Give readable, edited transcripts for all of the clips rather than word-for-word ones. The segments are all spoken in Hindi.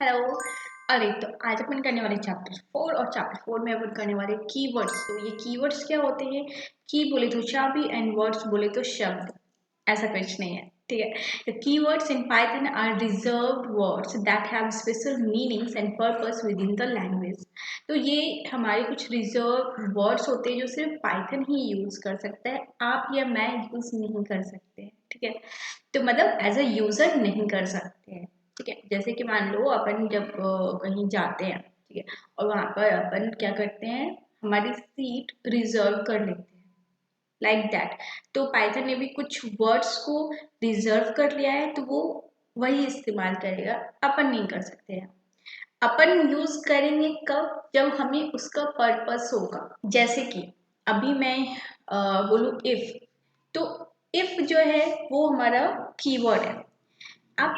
हेलो। अरे तो आज अपन करने वाले चैप्टर 4 और चैप्टर 4 में अपन करने वाले कीवर्ड्स। तो ये कीवर्ड्स क्या होते हैं? की बोले तो चाबी एंड वर्ड्स बोले तो शब्द। ऐसा कुछ नहीं है, ठीक है। The keywords in Python are reserved words that have special meanings and purpose within the language. तो ये हमारे कुछ रिजर्व वर्ड्स होते हैं जो सिर्फ पाइथन ही यूज कर सकता है, आप या मैं यूज नहीं कर सकते, ठीक है। तो मतलब एज अ यूजर नहीं कर सकते हैं, ठीक है। जैसे कि मान लो अपन जब कहीं जाते हैं, ठीक है, और वहां पर अपन क्या करते हैं, हमारी सीट रिजर्व कर लेते हैं, लाइक दैट। तो पाइथन ने भी कुछ वर्ड्स को रिजर्व कर लिया है, तो वो वही इस्तेमाल करेगा, अपन नहीं कर सकते हैं। अपन यूज करेंगे कब? जब हमें उसका पर्पस होगा। जैसे कि अभी मैं बोलूँ इफ, तो इफ जो है वो हमारा कीवर्ड है। आप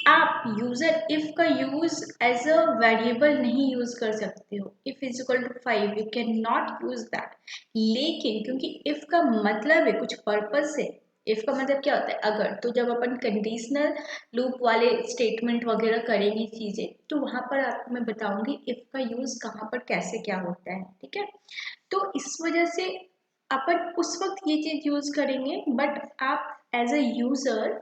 आप यूजर इफ का यूज एज अ वेरिएबल नहीं यूज कर सकते हो। If is equal to 5 you can not use that. लेकिन क्योंकि इफ का मतलब है कुछ पर्पस है, इफ का मतलब क्या होता है अगर, तो जब अपन कंडीशनल लूप वाले स्टेटमेंट वगैरह करेंगे चीजें, तो वहां पर आपको मैं बताऊंगी इफ का यूज कहाँ पर कैसे क्या होता है, ठीक है। तो इस वजह से अपन उस वक्त ये चीज यूज करेंगे, बट आप एज अ यूजर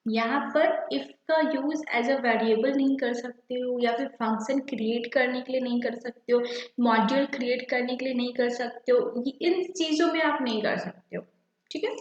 यहाँ पर इफ का यूज एज अ वेरिएबल नहीं कर सकते हो, या फिर फंक्शन क्रिएट करने के लिए नहीं कर सकते हो, मॉड्यूल क्रिएट करने के लिए नहीं कर सकते हो, इन चीजों में आप नहीं कर सकते हो, ठीक है।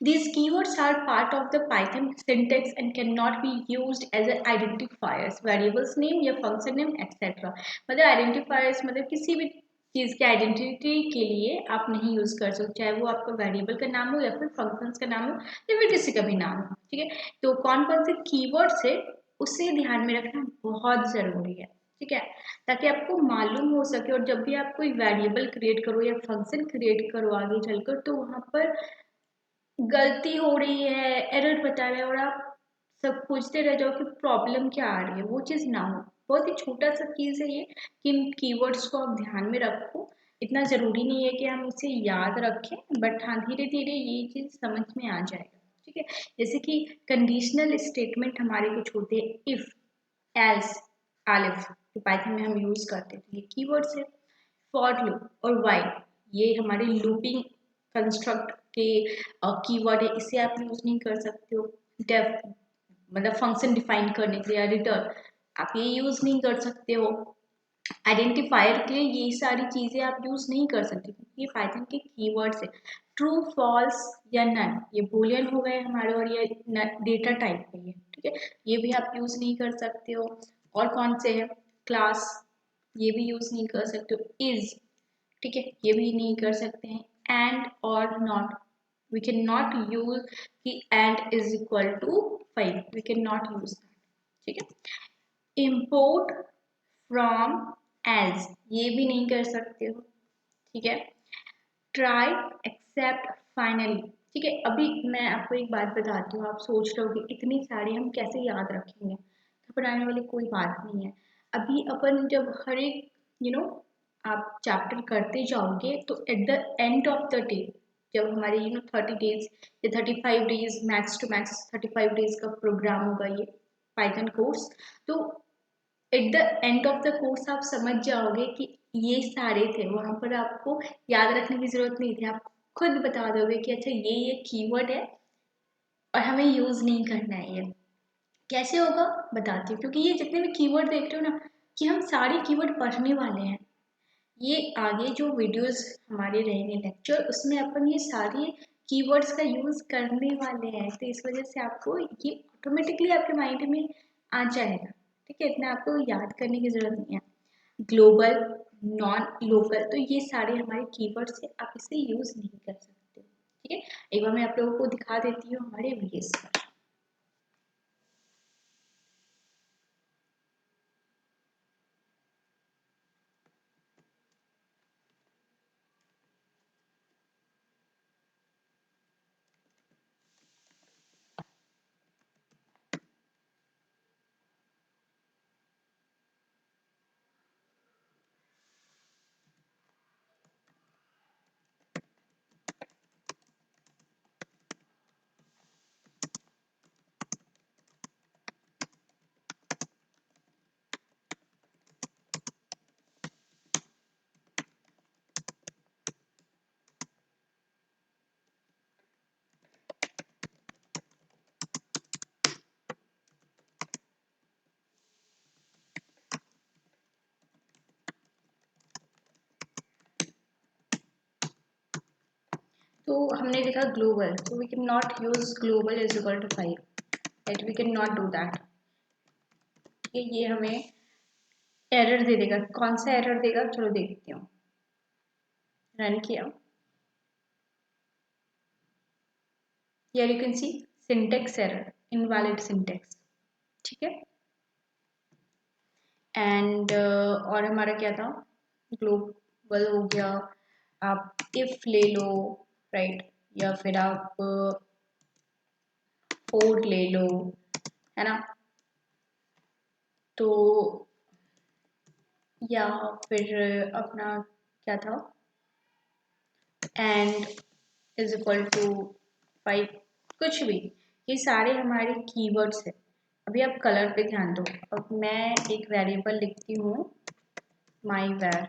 These keywords are part of the Python syntax and cannot be used as an identifiers, variables name या function name etc. मतलब identifiers मतलब किसी भी चीज के आइडेंटिटी के लिए आप नहीं यूज कर सकते, चाहे वो आपका वेरिएबल का नाम हो या फिर फंक्शंस का नाम हो या फिर किसी का भी नाम हो, ठीक है। तो कौन कौन से कीवर्ड्स है उसे ध्यान में रखना बहुत जरूरी है, ठीक है, ताकि आपको मालूम हो सके। और जब भी आप कोई वेरिएबल क्रिएट करो या फंक्शन क्रिएट करो आगे चलकर, तो वहां पर गलती हो रही है, एरर बता रहा है, और आप सब पूछते रह जाओ कि प्रॉब्लम क्या आ रही है, वो चीज़ ना हो। बहुत ही छोटा सा चीज़ है ये कि इन कीवर्ड्स को आप ध्यान में रखो। इतना ज़रूरी नहीं है कि हम इसे याद रखें, बट हाँ धीरे धीरे ये चीज़ समझ में आ जाएगा, ठीक है। जैसे कि कंडीशनल स्टेटमेंट हमारे कुछ होते हैं, इफ, एल्स, एलिफ, तो पाइथन में हम यूज़ करते थे, ये कीवर्ड्स है। फॉर लूप और व्हाइल, ये हमारे लूपिंग कंस्ट्रक्ट के कीवर्ड है, इसे आप यूज नहीं कर सकते हो। डेफ मतलब फंक्शन डिफाइन करने के लिए, या रिटर्न, आप ये यूज नहीं कर सकते हो। आइडेंटिफायर के लिए ये सारी चीजें आप यूज नहीं कर सकते क्योंकि ये पाइथन के कीवर्ड्स है। ट्रू, फॉल्स या नन, ये बूलियन हो गए हमारे, और ये डेटा टाइप है ये, ठीक है, ये भी आप यूज नहीं कर सकते हो। और कौन से है? क्लास, ये भी यूज नहीं कर सकते हो। इज, ठीक है, ये भी नहीं कर सकते हैं। एंड और not, we can not use कि and is equal to 5, we can not use that, ठीक है। इम्पोर्ट फ्रॉम, एज, ये भी नहीं कर सकते हो, ठीक है। ट्राई, एक्सेप्ट, फाइनली, ठीक है। अभी मैं आपको एक बात बताती हूँ, आप सोच रहे हो कि इतनी सारी हम कैसे याद रखेंगे, घबराने वाली कोई बात नहीं है। अभी अपन जब हर एक आप चैप्टर करते जाओगे, तो at the end of the day, जब हमारे 30 डेज या 35 days, max to max 35 days का प्रोग्राम होगा ये पाइथन कोर्स, तो at the end of the course आप समझ जाओगे कि ये सारे थे, वहां पर आपको याद रखने की जरूरत नहीं थी, आप खुद बता दोगे कि अच्छा ये कीवर्ड है और हमें यूज नहीं करना है ये। कैसे होगा बताती हूँ, क्योंकि ये जितने भी कीवर्ड देख रहे हो ना, कि हम सारे कीवर्ड पढ़ने वाले हैं। ये आगे जो वीडियोस हमारे रहेंगे लेक्चर, उसमें अपन ये सारे कीवर्ड्स का यूज करने वाले हैं, तो इस वजह से आपको ये ऑटोमेटिकली आपके माइंड में आ जाएगा, ठीक है, इतना आपको याद करने की जरूरत नहीं है। ग्लोबल, नॉन लोकल, तो ये सारे हमारे कीवर्ड्स है, आप इसे यूज नहीं कर सकते, ठीक है। एक बार मैं आप लोगों को दिखा देती हूँ हमारे वीएस पर। हमने लिखा ग्लोबल, तो we can not use global is equal to 5, right, we can not do that. ये हमें एरर दे देगा। कौन सा एरर देगा, चलो देखती हूँ। रन किया, here you can see syntax error, invalid syntax, ठीक है। एंड और हमारा क्या था, ग्लोबल हो गया। आप इफ ले लो, राइट, या फिर आप फोर ले लो, है ना। तो या फिर अपना क्या था, एंड इज इक्वल टू 5, कुछ भी, ये सारे हमारे कीवर्ड्स है। अभी आप कलर पे ध्यान दो। अब मैं एक वेरिएबल लिखती हूँ myvar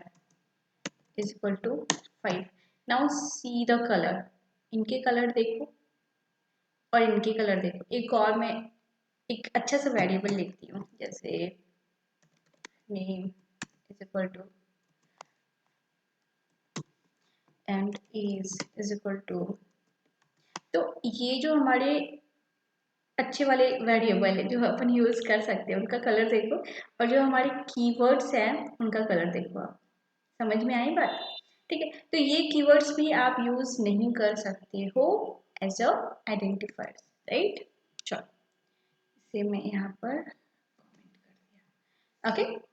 is equal to 5। Now see the colour, इनके कलर देखो और इनके कलर देखो। एक और मैं एक अच्छा सा वेरिएबल लिखती हूँ, जैसे name is equal to and is equal to. तो ये जो हमारे अच्छे वाले वेरिएबल है जो अपन यूज कर सकते हैं, उनका कलर देखो, और जो हमारे कीवर्ड्स हैं उनका कलर देखो। आप समझ में आई बात, ठीक है। तो ये कीवर्ड्स भी आप यूज नहीं कर सकते हो एज अ आइडेंटिफायर, राइट। चलो इसे मैं यहाँ पर कमेंट कर दिया, ओके।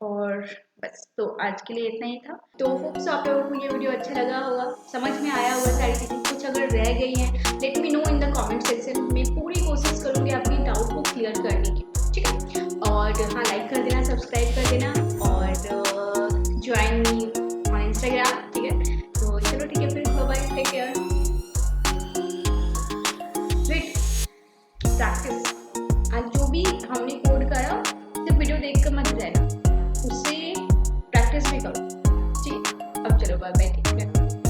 और बस, तो आज के लिए इतना ही था। तो होप्स आप लोगों को ये वीडियो अच्छा लगा होगा, समझ में आया होगा सारी चीज़ें। कुछ अगर रह गई हैं, let me know in the comment section. मैं पूरी कोशिश करूँगी आपकी डाउट को क्लियर करने की, ठीक है। और हाँ, लाइक कर देना, सब्सक्राइब कर देना, और ज्वाइन मी ऑन इंस्टाग्राम, ठीक है। तो चलो ठीक है, फिर bye bye, take care. Wait, practice, आज जो भी हमने कोड करा सिर्फ वीडियो देख कर मत रहना, उससे प्रैक्टिस भी करो, ठीक। अब चलो बाय बाय, ठीक है।